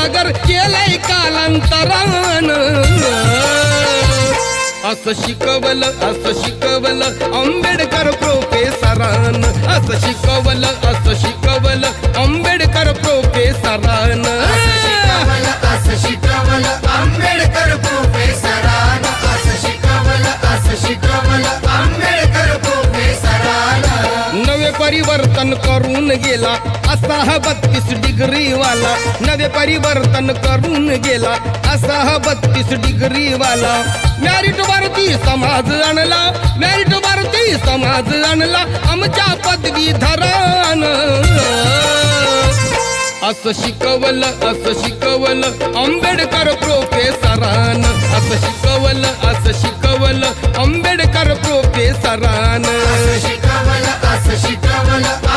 सागर केलंय कालांतरान असं शिकवलं आंबेडकर प्रोफेसरान असं शिकवलं आंबेडकर प्रोफेसरान असं शिकवलं आंबेडकर प्रोफेसरान असं शिकवलं आंबेडकर प्रोफेसरान नवे परिवर्तन करून गेला असा हा 32 डिग्री वाला नवे परिवर्तन करून गेला असा हा 32 डिग्री वाला मॅरिट वरती समाज आणला आमच्या पदवीधरान असं शिकवलं आंबेडकर प्रोफेसरान असं शिकवलं आंबेडकर प्रोफेसरान असं शिकवलं